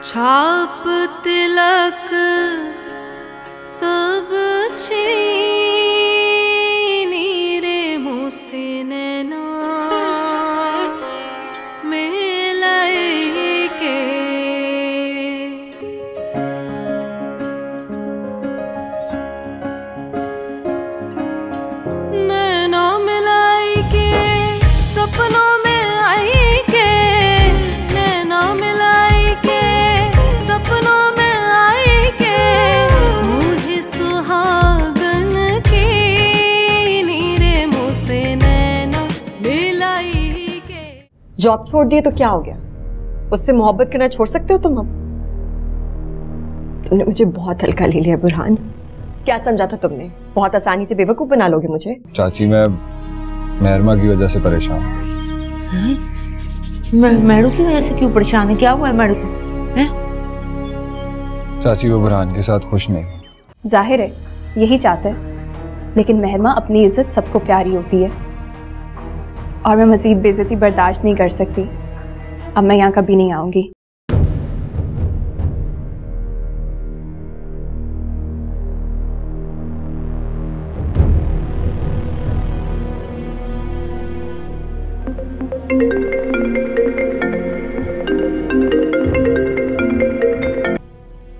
छाप तिलक सब छीनी रे मुँह से नैना मिलाई के। नैना मिलाई के सपनों में आई के, नैना मिलाई के सपनों में आई के, मुझे सुहागन की नीरे मुँह से नैना मिलाई के। जॉब छोड़ दिए तो क्या हो गया? उससे मोहब्बत करना छोड़ सकते हो तुम? अब तुमने मुझे बहुत हल्का ले लिया बुरहान। क्या समझा था तुमने? बहुत आसानी से बेवकूफ बना लोगे मुझे? चाची मैं मेहरमा की वजह से परेशान हूँ। मेहरू की वजह से क्यों परेशान है? क्या हुआ है मेहरू को? हैं? चाची वो बुरहान के साथ खुश नहीं। जाहिर है यही चाहते हैं, लेकिन मेहरमा अपनी इज्जत सबको प्यारी होती है और मैं मजीद बेइज्जती बर्दाश्त नहीं कर सकती। अब मैं यहाँ कभी नहीं आऊंगी।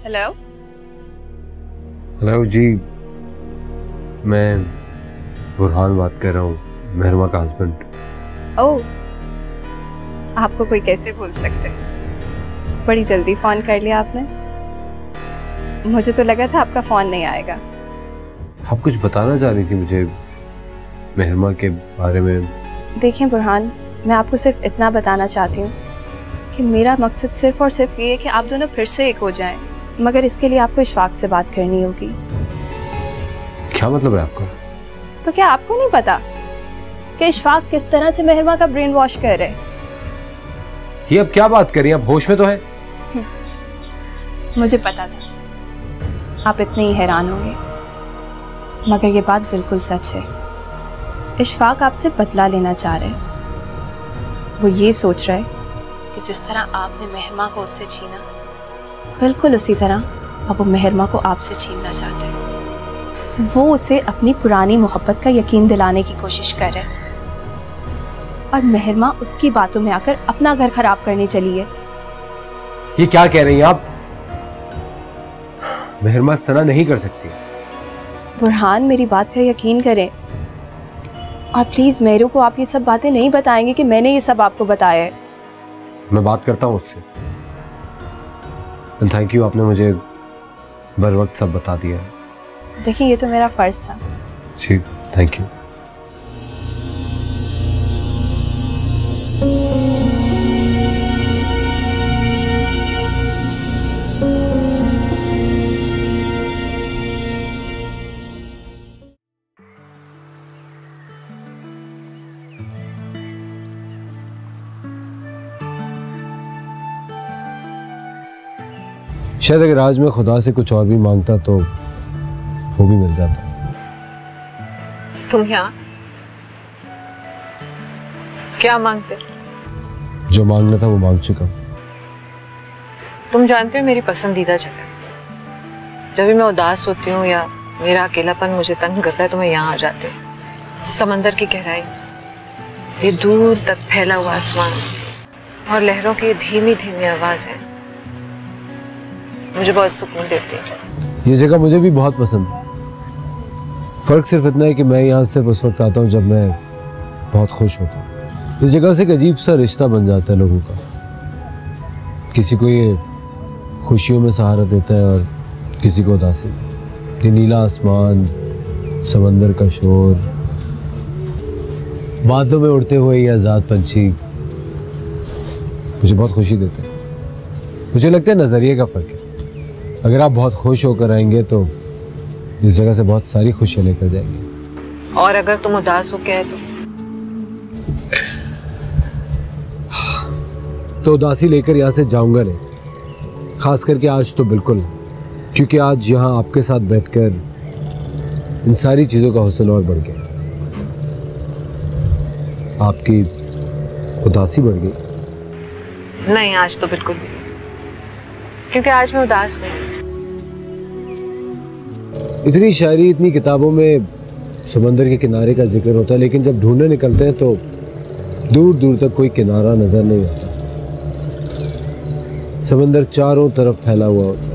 हेलो हेलो जी, मैं बुरहान बात कर रहा हूँ, मेहरमा का हस्बैंड। ओह, आपको कोई कैसे भूल सकते? बड़ी जल्दी फ़ोन कर लिया आपने। मुझे तो लगा था आपका फ़ोन नहीं आएगा। आप कुछ बताना चाह रही थी मुझे मेहरमा के बारे में? देखिए बुरहान, मैं आपको सिर्फ इतना बताना चाहती हूँ कि मेरा मकसद सिर्फ और सिर्फ ये है कि आप दोनों फिर से एक हो जाएं, मगर इसके लिए आपको इशफाक से बात करनी होगी। क्या मतलब है आपका? तो क्या आपको नहीं पता कि इशफाक किस तरह से मेहरमा का ब्रेन वॉश कर रहे? ये अब क्या बात कर रही हैं? आप होश में तो है? मुझे पता था आप इतने ही हैरान होंगे, मगर ये बात बिल्कुल सच है। इशफाक आपसे बदला लेना चाह रहे। वो ये सोच रहा है कि जिस तरह आपने मेहरमा को उससे छीना, बिल्कुल उसी तरह अब वो मेहरमा को आपसे छीनना चाहते हैं। वो उसे अपनी पुरानी मोहब्बत का यकीन दिलाने की कोशिश कर रहे हैं और मेहरमा उसकी बातों में आकर अपना घर खराब करने चली है। ये क्या कह रही हैं आप? मेहरमा इस तरह नहीं कर सकती। बुरहान, मेरी बात का यकीन करें और प्लीज़ मेहरू को आप ये सब बातें नहीं बताएंगे कि मैंने ये सब आपको बताया है। मैं बात करता हूँ उससे। थैंक यू, आपने मुझे बर वक्त सब बता दिया है। देखिए, ये तो मेरा फ़र्ज़ था। जी, थैंक यू। शायद अगर आज मैं खुदा से कुछ और भी मांगता तो वो भी मिल जाता। तुम यहाँ क्या मांगते? जो मांगना था वो मांग चुका। तुम जानते हो मेरी पसंदीदा जगह, जब भी मैं उदास होती हूँ या मेरा अकेलापन मुझे तंग करता है तो मैं यहाँ आ जाती हूँ। समंदर की गहराई, ये दूर तक फैला हुआ आसमान और लहरों की धीमी धीमी आवाज है, मुझे बहुत सुकून देती है। ये जगह मुझे भी बहुत पसंद है। फर्क सिर्फ इतना है कि मैं यहाँ सिर्फ उस वक्त आता हूँ जब मैं बहुत खुश होता हूँ। इस जगह से एक अजीब सा रिश्ता बन जाता है लोगों का। किसी को ये खुशियों में सहारा देता है और किसी को उदासी। ये नीला आसमान, समंदर का शोर, बादलों में उड़ते हुए ये आज़ाद पंछी मुझे बहुत खुशी देते हैं। मुझे लगता है नज़रिए का फ़र्क है। अगर आप बहुत खुश होकर आएंगे तो इस जगह से बहुत सारी खुशियाँ लेकर जाएंगे। और अगर तुम उदास हो क्या है तो उदासी लेकर यहाँ से जाऊंगा नहीं, खास करके आज तो बिल्कुल, क्योंकि आज यहाँ आपके साथ बैठकर इन सारी चीज़ों का हुस्न और बढ़ गया। आपकी उदासी बढ़ गई। नहीं, आज तो बिल्कुल भी। क्योंकि आज मैं उदास नहीं। इतनी शायरी, इतनी किताबों में समंदर के किनारे का जिक्र होता है, लेकिन जब ढूंढने निकलते हैं तो दूर दूर तक कोई किनारा नजर नहीं आता। समंदर चारों तरफ फैला हुआ होता है।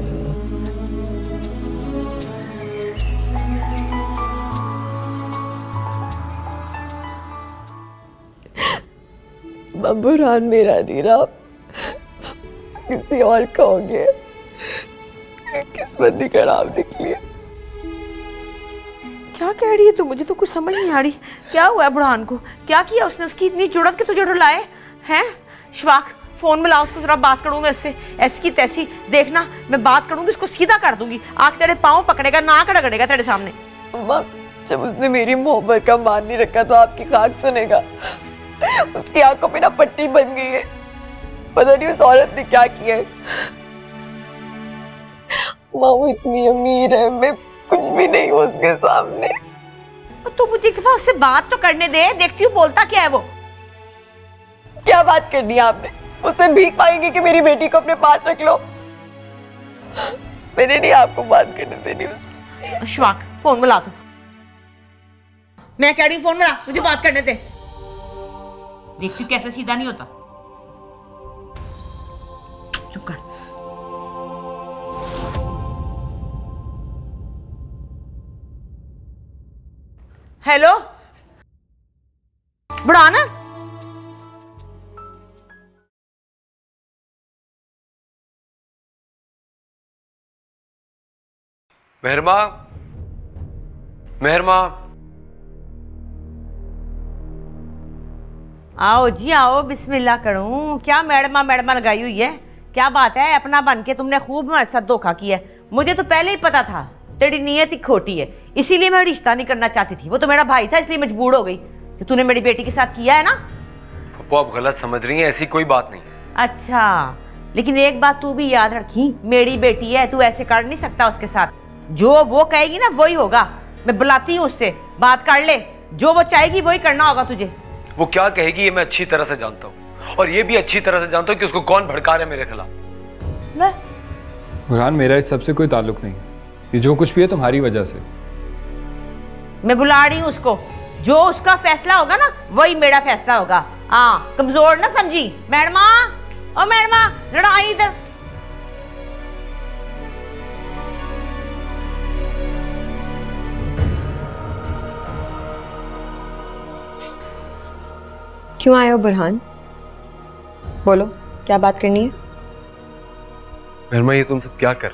बुरहान मेरा नहीं रहा, किसी और का हो गया। किस्मत ही खराब निकली। क्या कह रही है तू? मुझे तो कुछ समझ नहीं आ रही। क्या हुआ है बुरहान को? क्या किया उसने? उसकी इतनी जुड़त के तुझे रुलाए हैं? शवाक, फोन मिला उसको, जरा बात करूंगा इससे। ऐसी की तैसी देखना, मैं बात करूंगी, उसको सीधा कर दूंगी। आके तेरे पाँव पकड़ेगा, नाक रगड़ेगा तेरे सामने। अम्मा, जब उसने मेरी मोहब्बत का मान नहीं रखा तो आपकी खाक सुनेगा। उसकी आंखों पे ना पट्टी बन गई है। पता नहीं उस औरत ने क्या किया है। माँ वो इतनी अमीर है, मैं कुछ भी नहीं हूँ उसके सामने। तो मुझे एक दफा उससे बात तो करने दे, देखती हूँ बोलता क्या है वो। क्या बात करनी है आपने? उससे भीख मांगेंगे कि मेरी बेटी को अपने पास रख लो? मैंने नहीं आपको बात करने देनी उससे। शवाक, फोन मिला तू। मैं कह रही हूँ फोन मिला, मुझे बात करने दे। देखती हूँ कैसे सीधा नहीं होता। चुप कर। हेलो बुढ़ाना, मेहरमा, मेहरमा, आओ जी आओ, बिस्मिल्लाह करूं। क्या मैडमा मैडमा लगाई हुई है? क्या बात है? अपना बन के तुमने खूब हमारे साथ धोखा किया। मुझे तो पहले ही पता था तेरी नीयत ही खोटी है, इसीलिए मैं रिश्ता नहीं करना चाहती थी। वो तो मेरा भाई था, इसलिए मजबूर हो गई। कि तूने मेरी बेटी के साथ किया है ना। पप्पू आप गलत समझ रही हैं, ऐसी कोई बात नहीं। अच्छा, लेकिन एक बात तू भी याद रखी, मेरी बेटी है, तू ऐसे कर नहीं सकता उसके साथ। जो वो कहेगी ना वही होगा। मैं बुलाती हूँ उससे, बात कर ले। जो वो चाहेगी वही करना होगा तुझे। वो क्या कहेगी ये मैं अच्छी तरह से जानता हूँ, और ये भी अच्छी तरह से जानता हूँ कि उसको कौन भड़का रहा है मेरे खिलाफ। बुरहान, मेरा इस सबसे कोई ताल्लुक नहीं। ये जो कुछ भी है तुम्हारी वजह से। मैं बुला रही हूँ उसको। जो उसका फैसला होगा ना वही मेरा फैसला होगा। हाँ, कमजोर ना समझी। मैडमा, ओ मैडमा, जरा आई इधर। क्यों आए हो बुरहान? बोलो, क्या बात करनी है? मेहरमा, ये तुम सब क्या कर,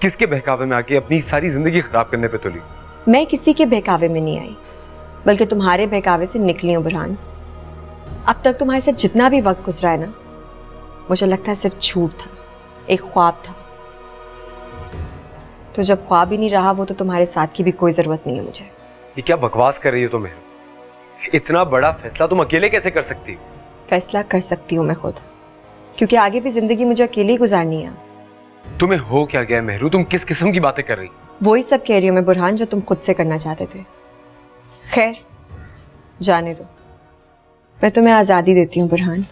किसके बहकावे में आके अपनी सारी जिंदगी खराब करने पे तुली? मैं किसी के बहकावे में नहीं आई, बल्कि तुम्हारे बहकावे से निकली हूँ बुरहान। अब तक तुम्हारे साथ जितना भी वक्त गुजरा है ना, मुझे लगता है सिर्फ झूठ था, एक ख्वाब था। तो जब ख्वाब ही नहीं रहा वो, तो तुम्हारे साथ की भी कोई जरूरत नहीं है मुझे। ये क्या बकवास कर रही हो तुम? इतना बड़ा फैसला तुम अकेले कैसे कर सकती हो? फैसला कर सकती हूँ मैं खुद, क्योंकि आगे भी जिंदगी मुझे अकेले ही गुजारनी है। तुम्हें हो क्या गया मेहरू? तुम किस किस्म की बातें कर रही? वही सब कह रही हूँ मैं बुरहान, जो तुम खुद से करना चाहते थे। खैर, जाने दो, मैं तुम्हें आज़ादी देती हूँ बुरहान।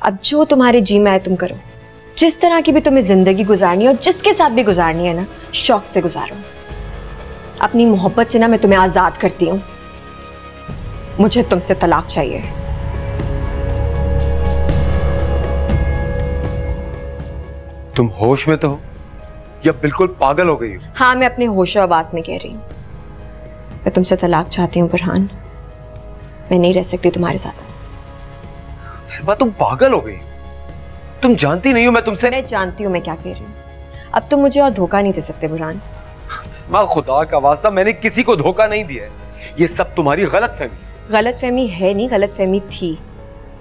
अब जो तुम्हारे जी में आए तुम करो। जिस तरह की भी तुम्हें जिंदगी गुजारनी है और जिसके साथ भी गुजारनी है ना, शौक से गुजारो। अपनी मोहब्बत से ना मैं तुम्हें आज़ाद करती हूँ। मुझे तुमसे तलाक चाहिए। तुम होश में तो हो या बिल्कुल पागल हो गई हो? हाँ, मैं अपने होशो आवाज में कह रही हूँ। मैं तुमसे तलाक चाहती हूँ बुरहान। मैं नहीं रह सकती तुम्हारे साथ। तुम पागल हो गई। तुम जानती नहीं हो मैं तुमसे। मैं जानती हूँ मैं क्या कह रही हूँ। अब तुम मुझे और धोखा नहीं दे सकते बुरहान। माँ खुदा का वास्ता, मैंने किसी को धोखा नहीं दिया है। ये सब तुम्हारी गलतफहमी। गलतफहमी है नहीं, गलतफहमी थी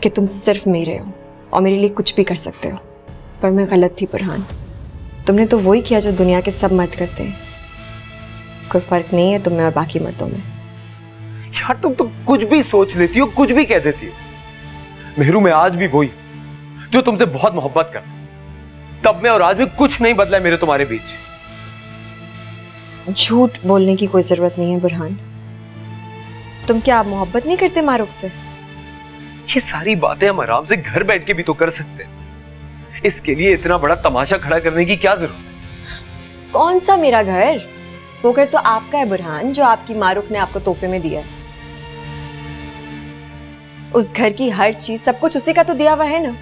कि तुम सिर्फ मेरे हो और मेरे लिए कुछ भी कर सकते हो। पर मैं गलत थी बुरहान। तुमने तो वही किया जो दुनिया के सब मर्द करते हैं। कोई फर्क नहीं है तुम में और बाकी मर्दों में। यार तुम तो कुछ भी सोच लेती हो, कुछ भी कह देती हो। मेहरू, मैं आज भी वही जो तुमसे बहुत मोहब्बत करता। तब में और आज में कुछ नहीं बदला है मेरे तुम्हारे बीच। झूठ बोलने की कोई जरूरत नहीं है बुरहान। तुम क्या मोहब्बत नहीं करते मारूक से? ये सारी बातें हम आराम से घर बैठ के भी तो कर सकते हैं। इसके लिए इतना बड़ा तमाशा खड़ा करने की क्या जरूरत है? कौन सा मेरा घर? वो घर तो आपका है बुरहान, जो आपकी मारूख ने आपको तोहफे में दिया है। उस घर की हर चीज, सब कुछ उसी का तो दिया हुआ है ना,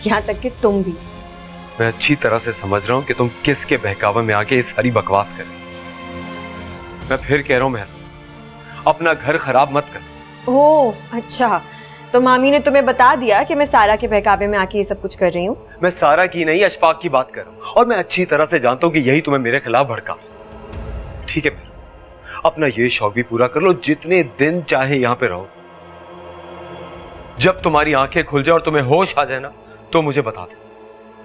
यहाँ तक कि तुम भी। मैं अच्छी तरह से समझ रहा हूं कि तुम किसके बहकावे में आके ये सारी बकवास कर रही हो। मैं फिर कह रहा हूं मेहर, अपना घर खराब मत कर। ओह अच्छा, तो मामी ने तुम्हें बता दिया कि मैं सारा के बहकावे में आके ये सब कुछ कर रही हूँ? मैं सारा की नहीं, अशफाक की बात कर रहा हूं, और मैं अच्छी तरह से जानता हूं कि यही तुम्हें मेरे खिलाफ भड़का। ठीक है, अपना ये शौक भी पूरा कर लो, जितने दिन चाहे यहां पे रहो। जब तुम्हारी आंखें खुल जाए और तुम्हें होश आ जाए ना, तो मुझे बता दे,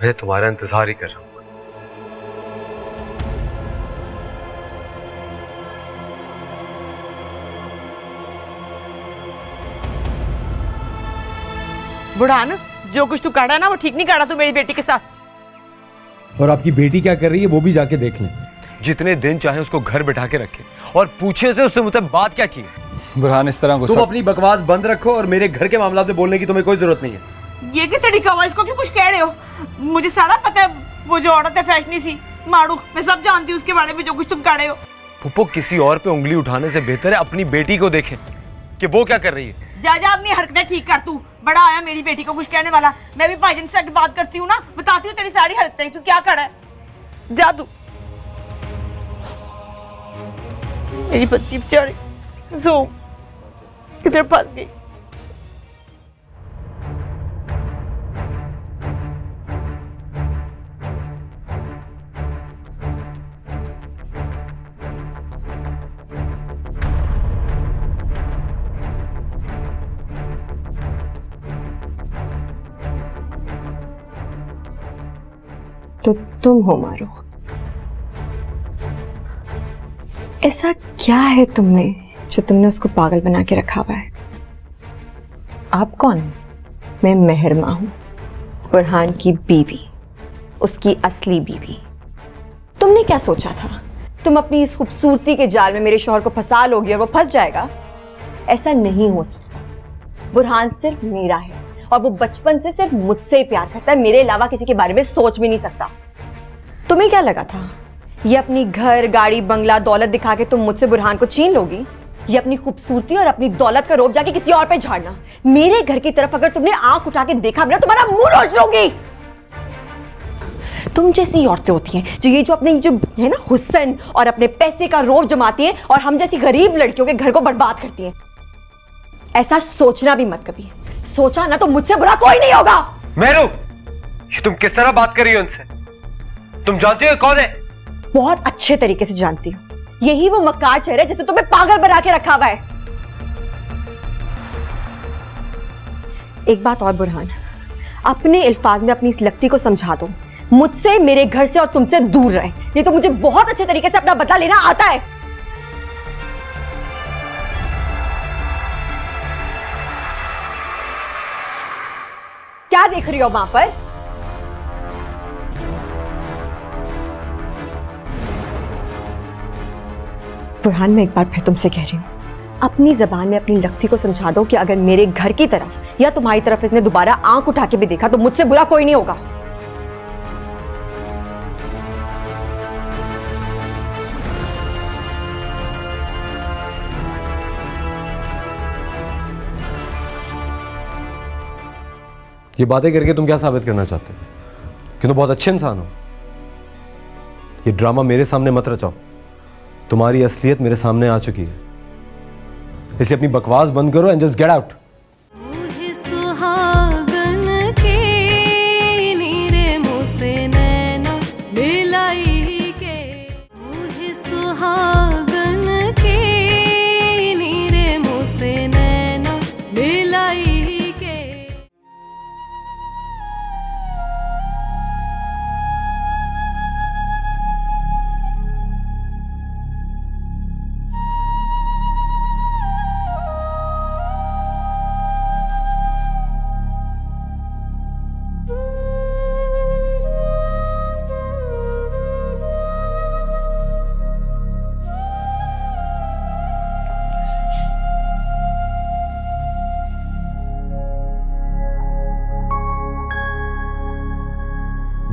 मैं तुम्हारा इंतजार ही कर रहा हूं। बुढ़ान, जो कुछ तू काढ़ा ना वो ठीक नहीं काढ़ा तू मेरी बेटी के साथ। और आपकी बेटी क्या कर रही है वो भी जाके देख लें। जितने दिन चाहे उसको घर बिठा के रखे और पूछे से उससे मुझसे बात क्या की है। बुरहान, इस तरह तुम अपनी बकवास बंद रखो और मेरे घर के मामला में बोलने की तुम्हें कोई जरूरत नहीं है। ये क्या तरीका हुआ? इसको क्यों कुछ कह रहे हो? मुझे सारा पता है, वो जो औरत है फैशनी सी मारू, मैं सब जानती हूँ उसके बारे में, जो कुछ तुम काढ़े हो। पुप्पो, किसी और पे उंगली उठाने से बेहतर है अपनी बेटी को देखें कि वो क्या कर रही है। जा जा अपनी हरकतें ठीक कर, तू बड़ा आया मेरी बेटी को कुछ कहने वाला। मैं भी भाईजान से बात करती हूँ ना, बताती हूँ तेरी सारी हरकतें, तू क्या कर रहा है। जा तू, मेरी बच्ची बेचारी सो किधर फंस गई। तो तुम हो मारूख। ऐसा क्या है तुमने जो तुमने उसको पागल बना के रखा हुआ है? आप कौन? मैं मेहरमा हूं, बुरहान की बीवी, उसकी असली बीवी। तुमने क्या सोचा था? तुम अपनी इस खूबसूरती के जाल में मेरे शौहर को फंसा लोगी और वो फंस जाएगा? ऐसा नहीं हो सकता। बुरहान सिर्फ मेरा है और वो बचपन से सिर्फ मुझसे ही प्यार करता है, मेरे अलावा किसी के बारे में सोच भी नहीं सकता। तुम्हें क्या लगा था ये अपनी घर, गाड़ी, बंगला, दौलत दिखा के तुम मुझसे बुरहान को छीन लोगी? ये अपनी खूबसूरती और अपनी दौलत का रोब जाके किसी और पे झाड़ना। मेरे घर की तरफ अगर तुमने आंख उठा के देखा बिना, तुम्हारा मुंह नोच लूंगी। तुम जैसी औरतें होती हैं जो ये जो अपने जो है ना हुस्न और अपने पैसे का रोब जमाती हैं और हम जैसी गरीब लड़कियों के घर को बर्बाद करती हैं। ऐसा सोचना भी मत कभी। सोचा ना तो मुझसे बुरा कोई नहीं होगा। मेहरू, ये तुम किस तरह बात कर रही हो उनसे? तुम जानती हो कौन है? बहुत अच्छे तरीके से जानती हूँ। यही वो मक्कार चेहरा है जिसने तुम्हें पागल बना के रखा हुआ है। एक बात और बुरहान, अपने अल्फाज में अपनी इस लगती को समझा दो, मुझसे, मेरे घर से और तुमसे दूर रहे, नहीं तो मुझे बहुत अच्छे तरीके से अपना बदला लेना आता है। क्या देख रही हो वहां पर? बुरहान, मैं एक बार फिर तुमसे कह रही हूं, अपनी जबान में अपनी लखती को समझा दो कि अगर मेरे घर की तरफ या तुम्हारी तरफ इसने दोबारा आंख उठा के भी देखा तो मुझसे बुरा कोई नहीं होगा। ये बातें करके तुम क्या साबित करना चाहते हो? कि तुम बहुत अच्छे इंसान हो? ये ड्रामा मेरे सामने मत रचाओ। तुम्हारी असलियत मेरे सामने आ चुकी है, इसलिए अपनी बकवास बंद करो एंड जस्ट गेट आउट।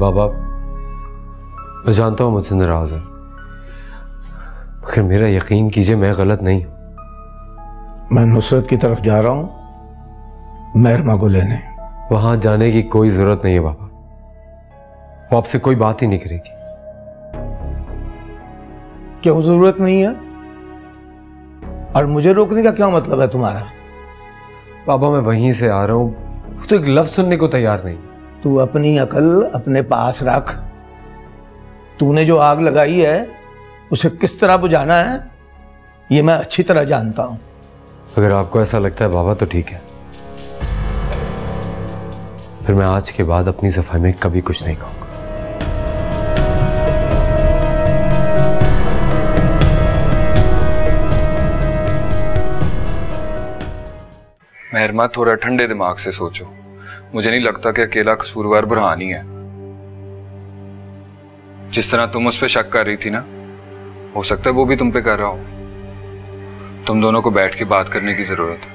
बाबा, मैं जानता हूँ मुझसे नाराज है, मगर मेरा यकीन कीजिए मैं गलत नहीं हूं। मैं नुसरत की तरफ जा रहा हूं महरमा को लेने। वहां जाने की कोई जरूरत नहीं है बाबा, वो आपसे कोई बात ही नहीं करेगी। क्यों जरूरत नहीं है? और मुझे रोकने का क्या मतलब है तुम्हारा? बाबा मैं वहीं से आ रहा हूं, तो एक लफ्ज सुनने को तैयार नहीं। तू अपनी अकल अपने पास रख। तूने जो आग लगाई है उसे किस तरह बुझाना है ये मैं अच्छी तरह जानता हूं। अगर आपको ऐसा लगता है बाबा तो ठीक है, फिर मैं आज के बाद अपनी सफाई में कभी कुछ नहीं कहूंगा। महरमा, थोड़ा ठंडे दिमाग से सोचो। मुझे नहीं लगता कि अकेला कसूरवार बुरहान ही है। जिस तरह तुम उस पर शक कर रही थी ना, हो सकता है वो भी तुम पे कर रहा हो। तुम दोनों को बैठ के बात करने की जरूरत है।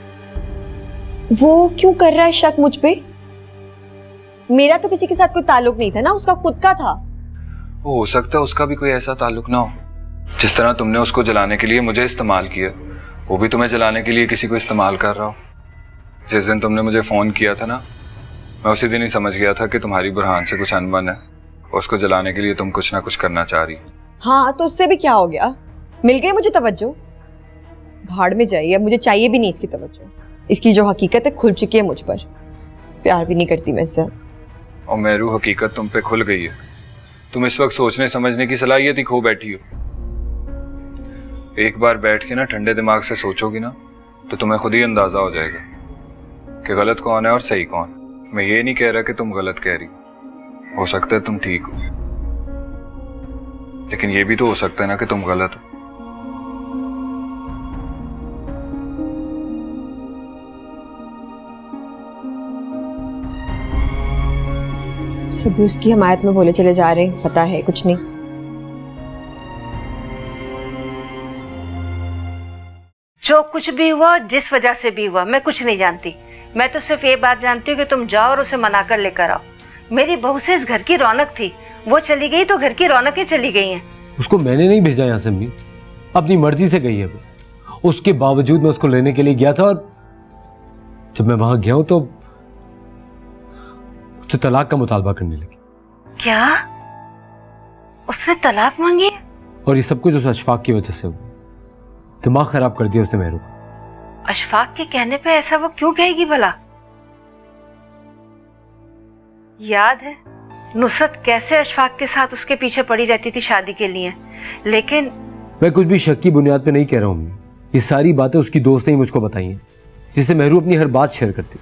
वो क्यों कर रहा है शक मुझ पे? मेरा तो किसी के साथ कोई ताल्लुक नहीं था ना, उसका खुद का था। वो हो सकता है उसका भी कोई ऐसा ताल्लुक ना हो। जिस तरह तुमने उसको जलाने के लिए मुझे इस्तेमाल किया, वो भी तुम्हें जलाने के लिए किसी को इस्तेमाल कर रहा हो। जिस दिन तुमने मुझे फोन किया था ना, मैं उसी दिन ही समझ गया था कि तुम्हारी बुरहान से कुछ अनबन है और उसको जलाने के लिए तुम कुछ ना कुछ करना चाह रही। हाँ तो उससे भी क्या हो गया, मिल गई मुझे तवज्जो। भाड़ में जाइए, अब मुझे चाहिए भी नहीं इसकी तवज्जो। इसकी जो हकीकत है खुल चुकी है मुझ पर, प्यार भी नहीं करती मैं इससे। और मेरू, हकीकत तुम पे खुल गई है। तुम इस वक्त सोचने समझने की सलाहियत ही खो बैठी हो। एक बार बैठ के ना ठंडे दिमाग से सोचोगी ना, तो तुम्हें खुद ही अंदाजा हो जाएगा कि गलत कौन है और सही कौन। मैं ये नहीं कह रहा कि तुम गलत कह रही हो सकता है तुम ठीक हो, लेकिन ये भी तो हो सकता है ना कि तुम गलत हो। सभी उसकी हमायत में बोले चले जा रहे हैं, पता है कुछ नहीं। जो कुछ भी हुआ, जिस वजह से भी हुआ, मैं कुछ नहीं जानती। मैं तो सिर्फ ये बात जानती हूँ कि तुम जाओ और उसे मना कर लेकर आओ। मेरी बहू से इस घर की रौनक थी, वो चली गई तो घर की रौनकें चली गई हैं। उसको मैंने नहीं भेजा यहाँ से अम्मी, अपनी मर्जी से गई है वो। उसके बावजूद मैं उसको लेने के लिए गया था, और जब मैं वहां गया हूं तो तलाक का मुतालबा करने लगी। क्या? उसने तलाक मांगी? और ये सब कुछ उस अशफाक की वजह से हुआ। दिमाग खराब कर दिया उसने मेरू का। अशफाक के कहने पे ऐसा वो क्यों कहेगी भला? याद है नुसरत कैसे अशफाक के साथ उसके पीछे पड़ी रहती थी शादी के लिए, लेकिन मैं कुछ भी शक की बुनियाद पे नहीं कह रहा हूँ। ये सारी बातें उसकी दोस्त ने ही मुझको बताई हैं, जिससे मेहरू अपनी हर बात शेयर करती।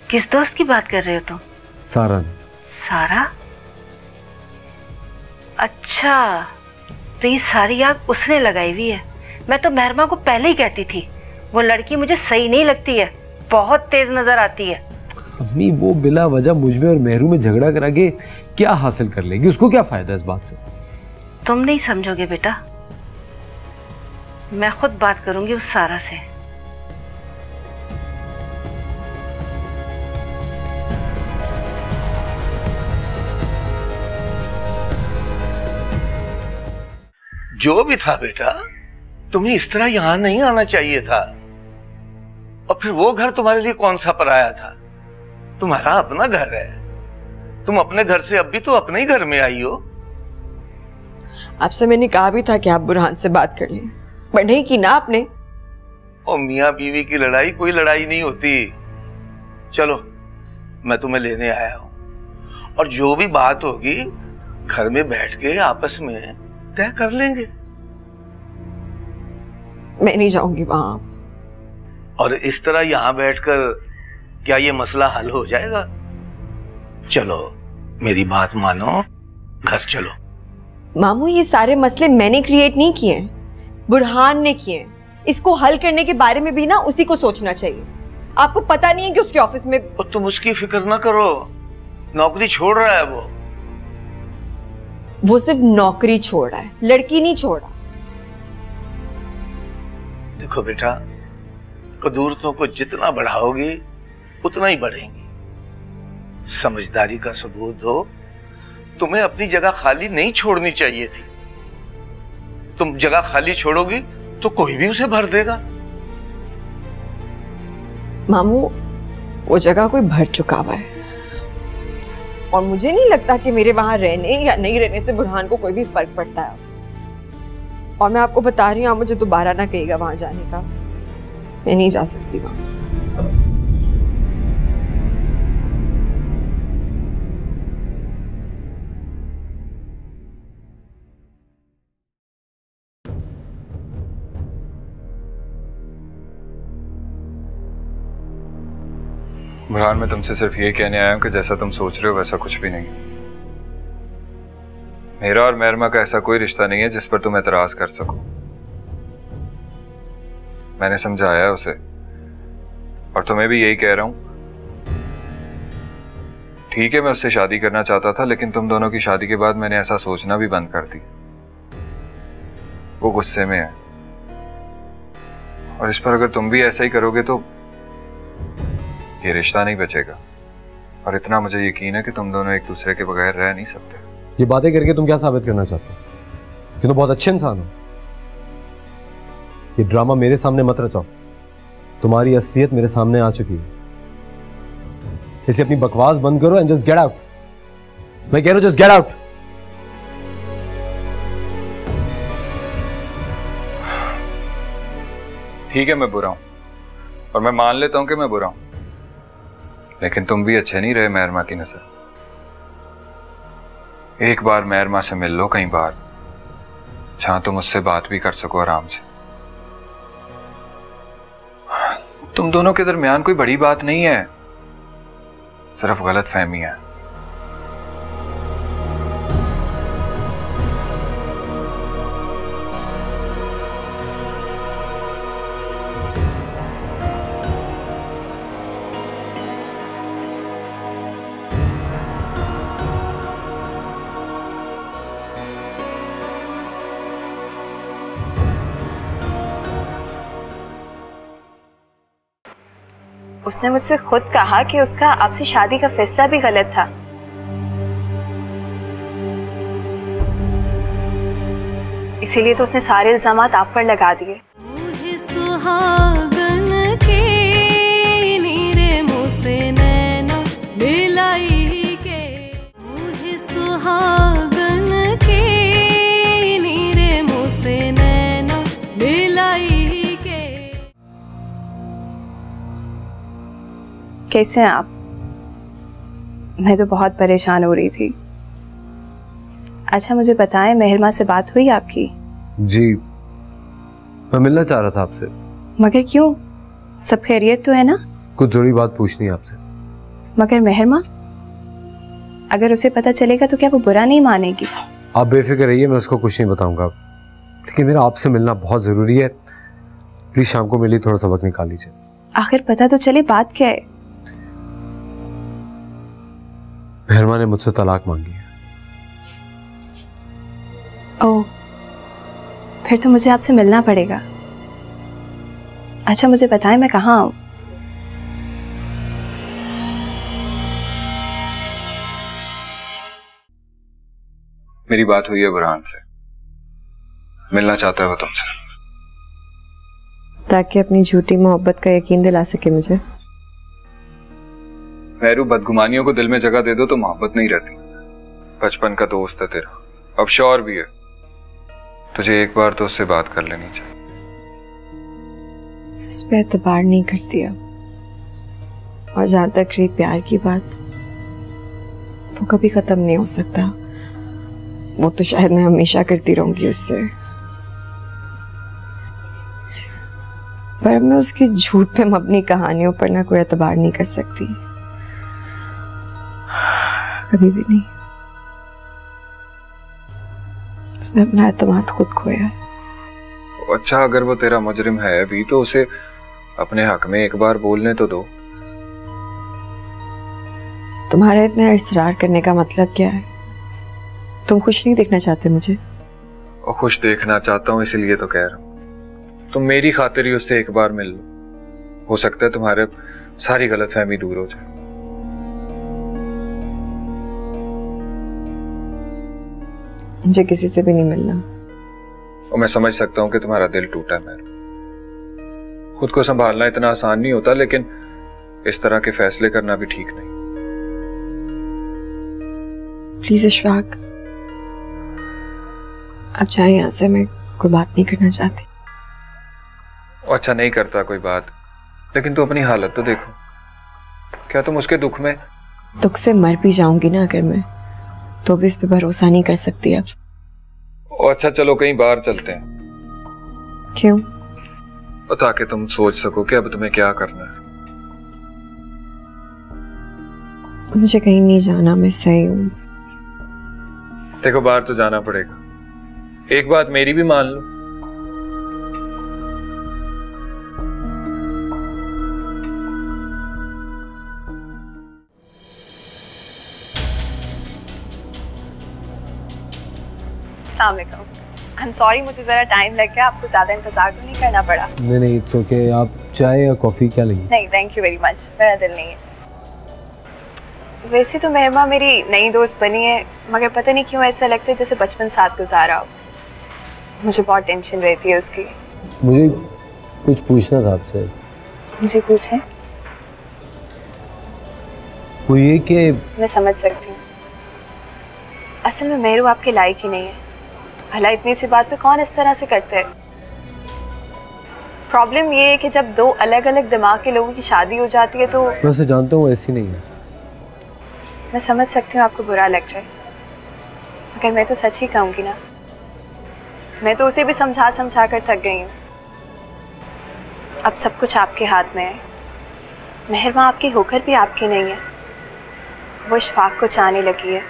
किस दोस्त की बात कर रहे हो तुम? सारा। सारा? अच्छा, तो ये सारी आग उसने लगाई हुई है। मैं तो महरमा को पहले ही कहती थी, वो लड़की मुझे सही नहीं लगती है, बहुत तेज नजर आती है। अम्मी, वो बिला वजह मुझ में और मेहरू में झगड़ा करा के क्या हासिल कर लेगी? उसको क्या फायदा इस बात से? तुम नहीं समझोगे बेटा, मैं खुद बात करूंगी उस सारा से। जो भी था बेटा, तुम्हें इस तरह यहां नहीं आना चाहिए था। और फिर वो घर तुम्हारे लिए कौन सा पराया था? तुम्हारा अपना घर है। तुम अपने घर से अब भी तो अपने ही घर में आई हो। आपसे मैंने कहा भी था कि आप बुरहान से बात कर लें, पर नहीं की ना आपने। और मियाँ बीवी की लड़ाई कोई लड़ाई नहीं होती। चलो, मैं तुम्हें लेने आया हूं, और जो भी बात होगी घर में बैठ के आपस में तय कर लेंगे। मैं नहीं जाऊंगी वहां। और इस तरह यहां बैठकर क्या ये मसला हल हो जाएगा? चलो, मेरी बात मानो, घर चलो। मामू, ये सारे मसले मैंने क्रिएट नहीं किए, बुरहान ने किए। इसको हल करने के बारे में भी ना उसी को सोचना चाहिए। आपको पता नहीं है कि उसके ऑफिस में। और तुम उसकी फिक्र ना करो, नौकरी छोड़ रहा है वो सिर्फ नौकरी छोड़ रहा है, लड़की नहीं छोड़ा। देखो बेटा, कदूरतों को जितना बढ़ाओगी उतना ही बढ़ेंगी। समझदारी का सबूत दो, तुम्हें अपनी जगह खाली नहीं छोड़नी चाहिए थी। तुम जगह खाली छोड़ोगी तो कोई भी उसे भर देगा। मामू, वो जगह कोई भर चुका हुआ है और मुझे नहीं लगता कि मेरे वहां रहने या नहीं रहने से बुरहान को कोई भी फर्क पड़ता है। और मैं आपको बता रही हूँ, आप मुझे दोबारा ना कहिएगा वहां जाने का। मैं नहीं जा सकती वहां। बुरहान, मैं तुमसे सिर्फ ये कहने आया हूं कि जैसा तुम सोच रहे हो वैसा कुछ भी नहीं। मेरा और महरमा का ऐसा कोई रिश्ता नहीं है जिस पर तुम एतराज कर सको। मैंने समझाया है उसे और तुम्हें भी यही कह रहा हूं। ठीक है, मैं उससे शादी करना चाहता था, लेकिन तुम दोनों की शादी के बाद मैंने ऐसा सोचना भी बंद कर दी। वो गुस्से में है और इस पर अगर तुम भी ऐसा ही करोगे तो ये रिश्ता नहीं बचेगा। और इतना मुझे यकीन है कि तुम दोनों एक दूसरे के बगैर रह नहीं सकते। ये बातें करके तुम क्या साबित करना चाहते हो? कि तुम बहुत अच्छे इंसान हो। ये ड्रामा मेरे सामने मत रचाओ। तुम्हारी असलियत मेरे सामने आ चुकी है, इसलिए अपनी बकवास बंद करो एंड जस्ट गेट आउट। मैं कह रहा हूं जस्ट गेट आउट। ठीक है, मैं बुरा हूं और मैं मान लेता हूं कि मैं बुरा हूं, लेकिन तुम भी अच्छे नहीं रहे महरमा की नजर। एक बार महरमा से मिल लो, कई बार, जहां तुम उससे बात भी कर सको आराम से। तुम दोनों के दरमियान कोई बड़ी बात नहीं है, सिर्फ गलत फहमी है। उसने मुझसे खुद कहा कि उसका आपसे शादी का फैसला भी गलत था। इसीलिए तो उसने सारे इल्जामात आप पर लगा दिए। सुहागन के नीरे मुँह से नैना मिलाई के, मुझे सुहागन के नीरे मुँह से नैना मिलाई के। कैसे हैं आप? मैं तो बहुत परेशान हो रही थी। अच्छा मुझे बताएं, महरमा से बात हुई आपकी? जी, मैं मिलना चाह रहा था आपसे। मगर क्यों? सब खैरियत तो है ना? कुछ जरूरी बात पूछनी है आपसे। मगर महरमा, अगर उसे पता चलेगा तो क्या वो बुरा नहीं मानेगी? आप बेफिक्र रहिए, मैं उसको कुछ नहीं बताऊंगा, लेकिन मेरा आपसे मिलना बहुत जरूरी है। प्लीज शाम को मिलिए, थोड़ा सा वक्त निकाल लीजिए। आखिर पता तो चले बात क्या है। महरमा ने मुझसे तलाक मांगी है। ओह, फिर तो मुझे आपसे मिलना पड़ेगा। अच्छा मुझे बताएं, मैं कहाँ आऊं? मेरी बात हुई है बुरहान से, मिलना चाहता है वो तुमसे, ताकि अपनी झूठी मोहब्बत का यकीन दिला सके मुझे। मेहरू, बदगुमानियों को दिल में जगह दे दो तो मोहब्बत नहीं रहती। बचपन का दोस्त है तेरा, अब श्योर भी है। तुझे एक बार तो उससे बात कर लेनी चाहिए। इस पे एतबार नहीं करती अब। और जहां तक रही प्यार की बात, वो कभी खत्म नहीं हो सकता। वो तो शायद मैं हमेशा करती रहूंगी उससे, पर मैं उसकी झूठ पे मबनी कहानियों पर ना कोई एतबार नहीं कर सकती, कभी भी नहीं। उसने अपना एतमाद खुद खोया है। अच्छा, अगर वो तेरा मुजरिम है भी तो उसे अपने हक में एक बार बोलने तो दो। तुम्हारे इतने इसरार करने का मतलब क्या है? तुम खुश नहीं देखना चाहते मुझे? और खुश देखना चाहता हूँ, इसलिए तो कह रहा हूँ। तुम मेरी खातिर ही उससे एक बार मिल लो, हो सकता है तुम्हारे सारी गलतफहमी दूर हो जाए। मुझे किसी से भी नहीं मिलना। और मैं समझ सकता हूँ कि तुम्हारा दिल टूटा है मेहर। खुद को संभालना इतना आसान नहीं होता, लेकिन इस तरह के फैसले करना भी ठीक नहीं। प्लीज इशफाक, अब चाहे यहाँ से, मैं कोई बात नहीं करना चाहती। अच्छा नहीं करता कोई बात, लेकिन तू अपनी हालत तो देखो। क्या तुम उसके दुख में? दुख से मर भी जाऊंगी ना अगर मैं, तो भी इस पे भरोसा नहीं कर सकती अब। अच्छा चलो कहीं बाहर चलते हैं। क्यों? ताकि तुम सोच सको कि अब तुम्हें क्या करना है। मुझे कहीं नहीं जाना, मैं सही हूँ। देखो बाहर तो जाना पड़ेगा, एक बात मेरी भी मान लो। आई एम सॉरी, मुझे ज़रा टाइम लग गया, आपको ज़्यादा इंतज़ार तो नहीं करना पड़ा। नहीं इट्स ओके। आप चाय या कॉफ़ी क्या लेंगे? नहीं थैंक यू वेरी मच, मेरा दिल नहीं है। वैसे तो मेहरमा मेरी नई दोस्त बनी है, मगर पता नहीं क्यों ऐसा लगता है जैसे बचपन साथ गुजारा हो। मुझे बहुत टेंशन रहती है उसकी। मुझे कुछ पूछना था आपसे। मुझे पूछें। वो ये कि मैं समझ सकती हूँ, असल में मेहरू आपके लायक ही नहीं है। भला इतनी सी बात पे कौन इस तरह से करते हैं। प्रॉब्लम ये है कि जब दो अलग अलग दिमाग के लोगों की शादी हो जाती है तो मैं उसे जानता हूँ, ऐसी नहीं है। मैं समझ सकती हूँ आपको बुरा लग रहा है, मगर मैं तो सच ही कहूँगी ना, मैं तो उसे भी समझा समझा कर थक गई हूँ। अब सब कुछ आपके हाथ में है। मेहरमा आपकी होकर भी आपकी नहीं है, वो इशफाक को चाहने लगी है।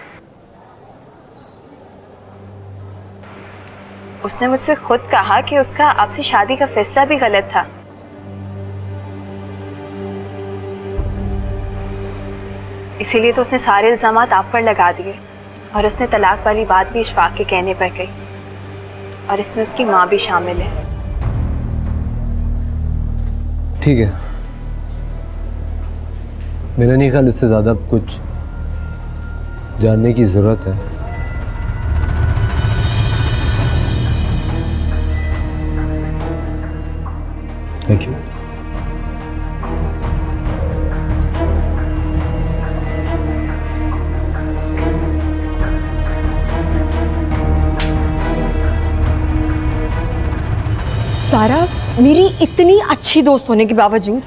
उसने मुझसे खुद कहा कि उसका आपसे शादी का फैसला भी गलत था। इसीलिए तो उसने सारे इल्जामात आप पर लगा दिए, और उसने तलाक वाली बात भी इशफाक के कहने पर कही, और इसमें उसकी माँ भी शामिल है। ठीक है, मेरा नहीं ख्याल इससे ज्यादा कुछ जानने की जरूरत है। Thank you. सारा, मेरी इतनी अच्छी दोस्त होने के बावजूद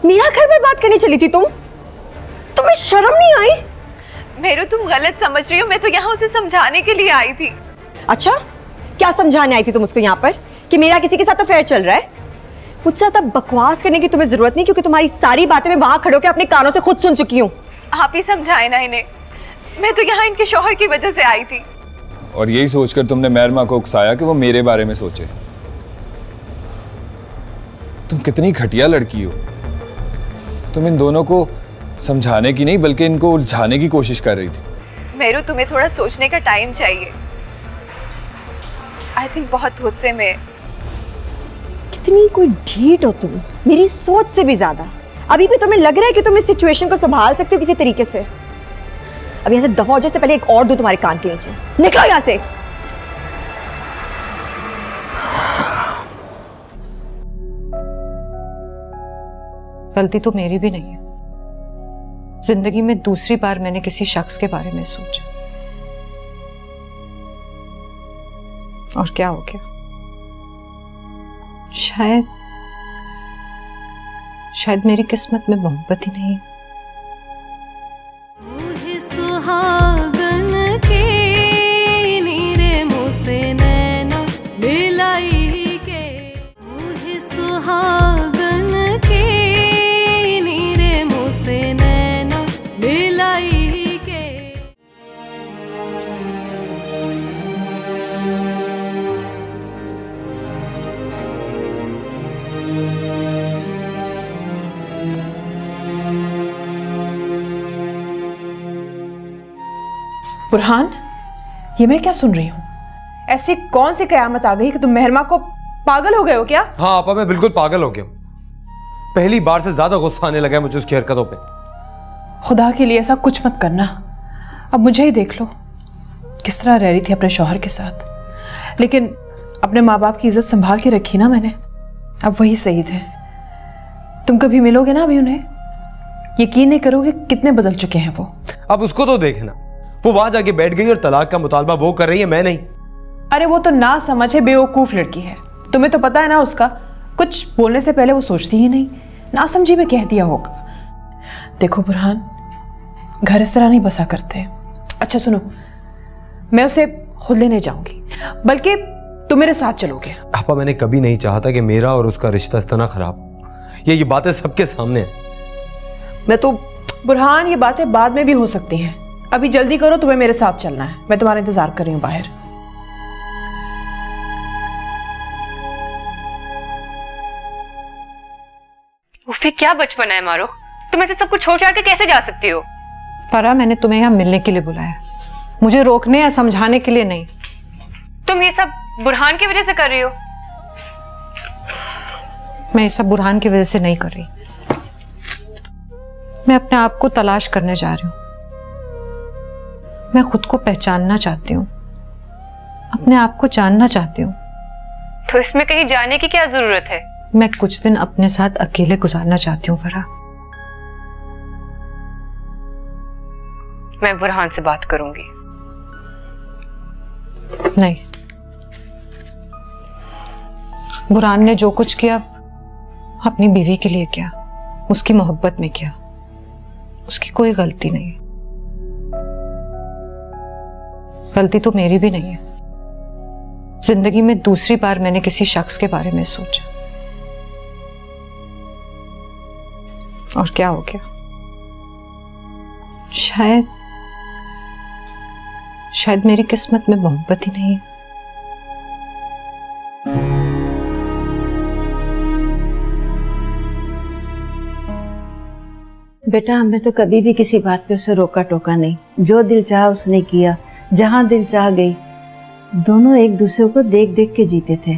मेरा घर बर्बाद करने चली थी तुम? तुम्हें शर्म नहीं आई? मेरू तुम गलत समझ रही हो, मैं तो यहाँ उसे समझाने के लिए आई थी। अच्छा, क्या समझाने आई थी तुम उसको यहाँ पर कि मेरा किसी के साथ अफेयर चल रहा है? मुझसे ज्यादा बकवास करने की तुम्हें जरूरत नहीं, क्योंकि तुम्हारी सारी बातें मैं वहां खड़े होकर अपने कानों से खुद सुन चुकी हूँ। आप ही समझाए ना इन्हें, मैं तो यहाँ इनके शौहर की वजह से आई थी। और यही सोचकर तुमने मेहरमा को उकसाया कि वो मेरे बारे में सोचे। तुम कितनी घटिया लड़की हो। तुम इन दोनों को समझाने की नहीं बल्कि इनको उलझाने की कोशिश कर रही थी। मेरू तुम्हें थोड़ा सोचने का टाइम चाहिए। आई थिंक बहुत गुस्से में। कितनी कोई ढीठ हो तुम, मेरी सोच से भी ज्यादा। अभी भी तुम्हें लग रहा है कि तुम इस सिचुएशन को संभाल सकते हो किसी तरीके से? अब यहाँ से दफा हो जाओ, से पहले एक और दो तुम्हारे कान के नीचे। निकलो यहाँ से। गलती तो मेरी भी नहीं है। जिंदगी में दूसरी बार मैंने किसी शख्स के बारे में सोचा, और क्या हो गया? शायद मेरी किस्मत में मोहब्बत ही नहीं है। मुझे सुहागन के नीरे मुँह से नैना मिलाई के, मुझे सुहागन के नीरे मुँह से नैना मिलाई के। बुरहान, ये मैं क्या सुन रही हूँ? ऐसी कौन सी कयामत आ गई कि तुम मेहरमा को पागल हो गए हो क्या? हाँ आपा, मैं बिल्कुल पागल हो गया। पहली बार से ज्यादा गुस्सा आने लगा है मुझे उसकी हरकतों पे। खुदा के लिए ऐसा कुछ मत करना, अब मुझे ही देख लो। किस तरह रह रही थी अपने शौहर के साथ, लेकिन अपने माँ बाप की इज्जत संभाल के रखी ना मैंने। अब वही सही थे। तुम कभी मिलोगे ना अभी उन्हें, यकीन नहीं करोगे कितने बदल चुके हैं वो। अब उसको तो देखना, वो वहां जाके बैठ गई और तलाक का मुतालबा वो कर रही है, मैं नहीं। अरे वो तो ना समझ है, बेवकूफ लड़की है। तुम्हें तो पता है ना उसका, कुछ बोलने से पहले वो सोचती ही नहीं, ना समझी में कह दिया होगा। देखो बुरहान, घर इस तरह नहीं बसा करते। अच्छा सुनो, मैं उसे खुद लेने जाऊंगी, बल्कि तुम मेरे साथ चलोगे। आपा, मैंने कभी नहीं चाहा था कि मेरा और उसका रिश्ता इस तरह खराब हो। ये बातें सबके सामने हैं। मैं तो बुरहान, ये बातें बाद में भी हो सकती हैं, अभी जल्दी करो, तुम्हें मेरे साथ चलना है। मैं तुम्हारा इंतजार कर रही हूँ बाहर। उफ़े, क्या बचपन है मारो, तुम ऐसे सब कुछ छोड़ छाड़ के कैसे जा सकती हो? फरा, मैंने तुम्हें यहाँ मिलने के लिए बुलाया, मुझे रोकने या समझाने के लिए नहीं। तुम ये सब बुरहान की वजह से कर रही हो? मैं ये सब बुरहान की वजह से नहीं कर रही। मैं अपने आप को तलाश करने जा रही हूँ। मैं खुद को पहचानना चाहती हूँ, अपने आप को जानना चाहती हूँ। तो इसमें कहीं जाने की क्या जरूरत है? मैं कुछ दिन अपने साथ अकेले गुजारना चाहती हूँ फरा। मैं बुरहान से बात करूंगी। नहीं, बुरहान ने जो कुछ किया अपनी बीवी के लिए किया, उसकी मोहब्बत में किया, उसकी कोई गलती नहीं है। गलती तो मेरी भी नहीं है। जिंदगी में दूसरी बार मैंने किसी शख्स के बारे में सोचा, और क्या हो गया? शायद मेरी किस्मत में मोहब्बत ही नहीं है। बेटा, हमें तो कभी भी किसी बात पे उसे रोका टोका नहीं। जो दिल चाहा उसने किया, जहां दिल चाह गई। दोनों एक दूसरे को देख देख के जीते थे।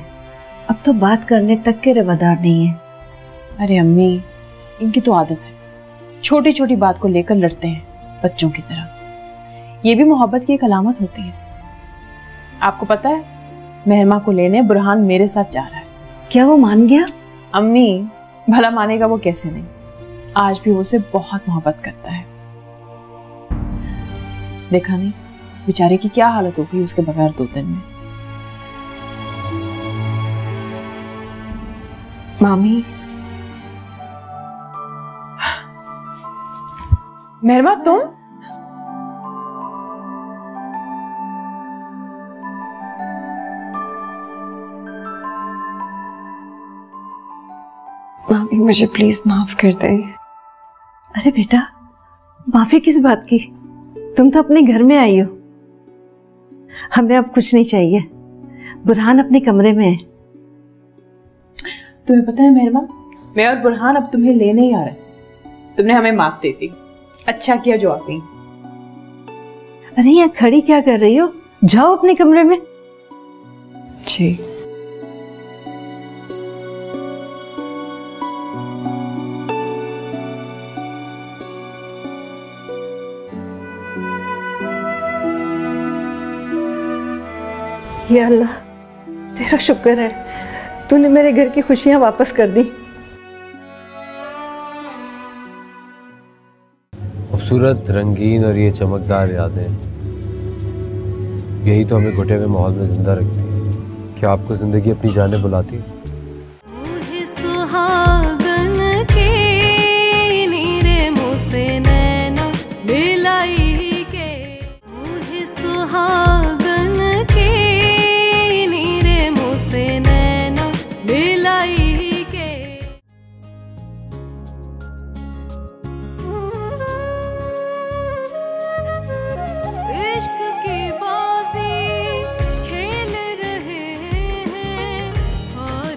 अब तो बात करने तक के रवादार नहीं है। अरे अम्मी, इनकी तो आदत है, छोटी छोटी बात को लेकर लड़ते हैं बच्चों की तरह। ये भी मोहब्बत की एक अलामत होती है। आपको पता है, मेहरमा को लेने बुरहान मेरे साथ जा रहा है। क्या वो मान गया? अम्मी, भला मानेगा वो कैसे नहीं, आज भी वो उसे बहुत मोहब्बत करता है। देखा नहीं बेचारे की क्या हालत हो गई उसके बगैर 2 दिन में। मामी, मेहरमा, तुम? मामी, मुझे प्लीज माफ कर दे। अरे बेटा, माफी किस बात की? तुम तो अपने घर में आई हो। हमें अब कुछ नहीं चाहिए। बुरहान अपने कमरे में है। तुम्हें पता है मेहरमा, मैं और बुरहान अब तुम्हें लेने ही आ रहे। तुमने हमें माफ दे दी, अच्छा किया जो आ गई। अरे यहाँ खड़ी क्या कर रही हो? जाओ अपने कमरे में। जी। ये अल्लाह, तेरा शुक्र है, तूने मेरे घर की खुशियां वापस कर दी। खूबसूरत, रंगीन और ये चमकदार यादें, यही तो हमें घुटे हुए माहौल में जिंदा रखती है। क्या आपको जिंदगी अपनी जाने बुलाती है? सुहागन के नीरे मुँह से नैना मिलाई के, मुझे सुहागन के नीरे मुँह से नैना मिलाई के। इश्क की बाजी खेल रहे हैं और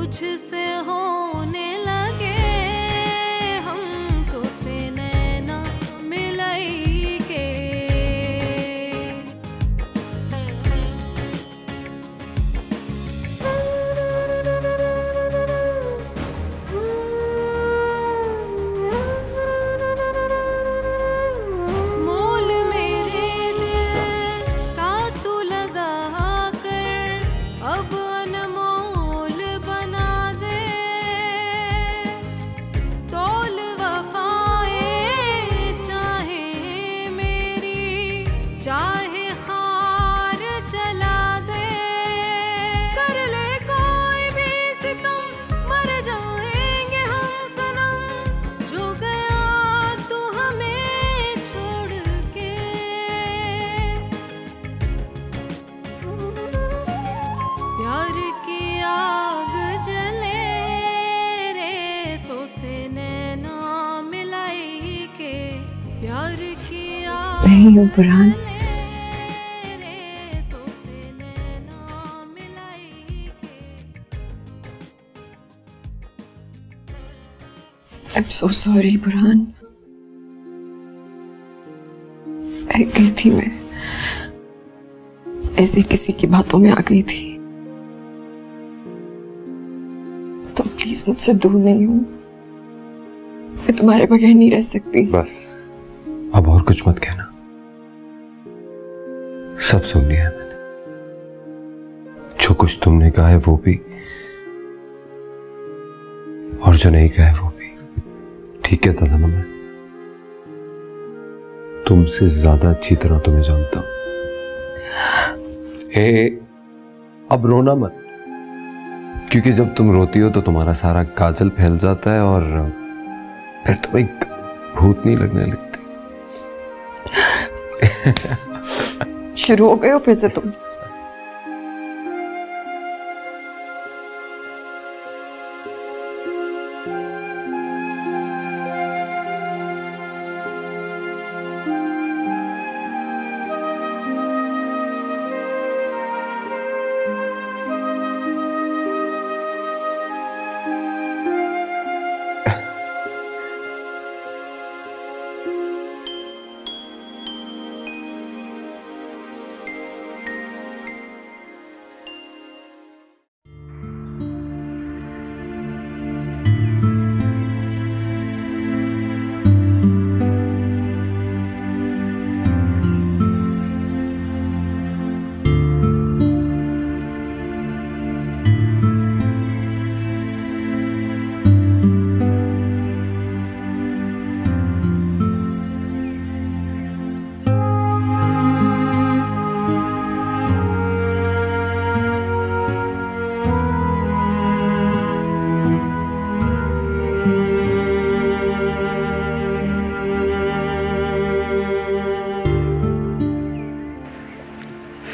तुझसे होने लगे हमको से नैना मिलाई के। मोल मेरे दिल का तू लगा कर अब अनमोल बना दे। तोल वफाएं चाहे मेरी चाहे हार चला दे। कर ले कोई भी सितम मर जाएंगे हम सनम। जो गया तू हमें छोड़ के। प्यार की आग जले रे तो से नैना मिलाई के। प्यार की आग नहीं हूँ बुरहान, रे तो से नैना मिलाई के। I am so sorry Burhan. बह गई थी मैं, ऐसे किसी की बातों में आ गई थी। तुम प्लीज मुझसे दूर नहीं हो, मैं तुम्हारे बगैर नहीं रह सकती। बस अब और कुछ मत कहना, सब सुन लिया है मैंने। जो कुछ तुमने कहा है वो भी, और जो नहीं कहा है वो भी। ठीक है था ना, मैं तुमसे ज्यादा अच्छी तरह तुम्हें जानता हूं। अब रोना मत, क्योंकि जब तुम रोती हो तो तुम्हारा सारा काजल फैल जाता है और फिर तुम्हें भूत नहीं लगने लगती। शुरू हो गए हो फिर से तुम।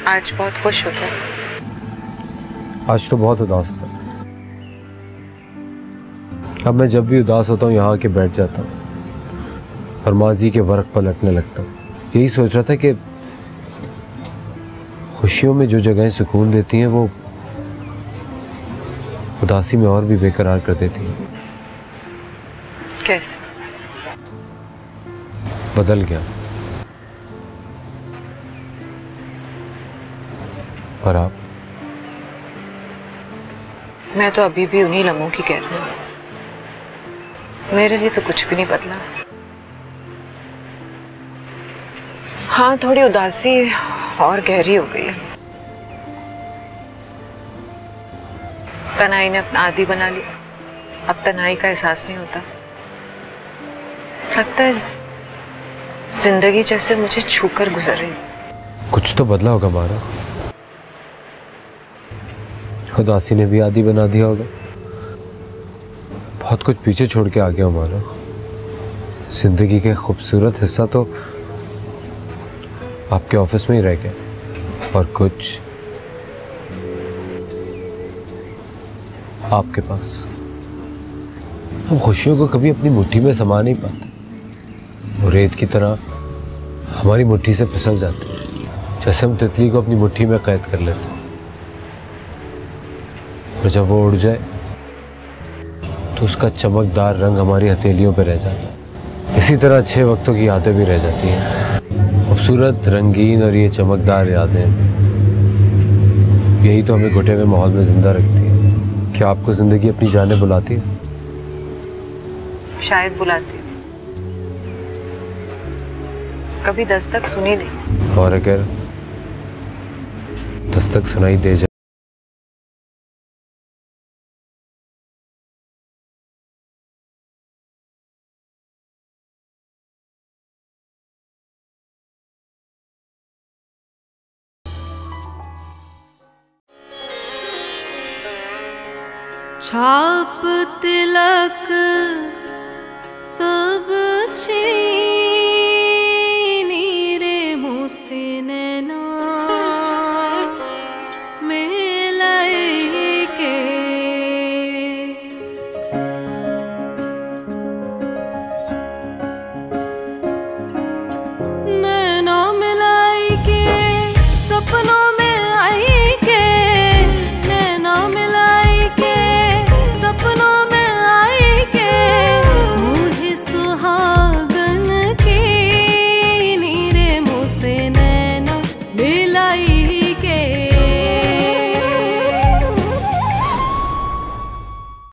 आज बहुत खुश होता है। आज तो बहुत उदास था। अब मैं जब भी उदास होता हूँ यहाँ आके बैठ जाता हूँ और माजी के वर्क पलटने लगता हूँ। यही सोच रहा था कि खुशियों में जो जगहें सुकून देती हैं वो उदासी में और भी बेकरार कर देती हैं। कैसे? बदल गया। और आप? मैं तो अभी भी उन्हीं लम्हों की कह रही हूँ। मेरे लिए तो कुछ भी नहीं बदला। हाँ, थोड़ी उदासी और गहरी हो गई है। तन्हाई ने अपना आदी बना लिया। अब तन्हाई का एहसास नहीं होता। लगता है जिंदगी जैसे मुझे छूकर गुजर रही। कुछ तो बदला होगा मारा। उदासी ने भी आदी बना दिया होगा। बहुत कुछ पीछे छोड़ के आ गया हमारा। जिंदगी के खूबसूरत हिस्सा तो आपके ऑफिस में ही रह गया और कुछ आपके पास। हम खुशियों को कभी अपनी मुट्ठी में समा नहीं पाते। वो रेत की तरह हमारी मुट्ठी से फिसल जाते हैं, जैसे हम तितली को अपनी मुट्ठी में कैद कर लेते हैं। और जब वो उड़ जाए तो उसका चमकदार रंग हमारी हथेलियों पर रह जाता है। इसी तरह अच्छे वक्तों की यादें भी रह जाती हैं। खूबसूरत, रंगीन और ये चमकदार यादें, यही तो हमें घुटे हुए माहौल में जिंदा रखती है। क्या आपको जिंदगी अपनी जाने बुलाती है? शायद बुलाती, कभी दस्तक सुनी नहीं। और अगर दस्तक सुनाई दे जाए छाप तिलक सब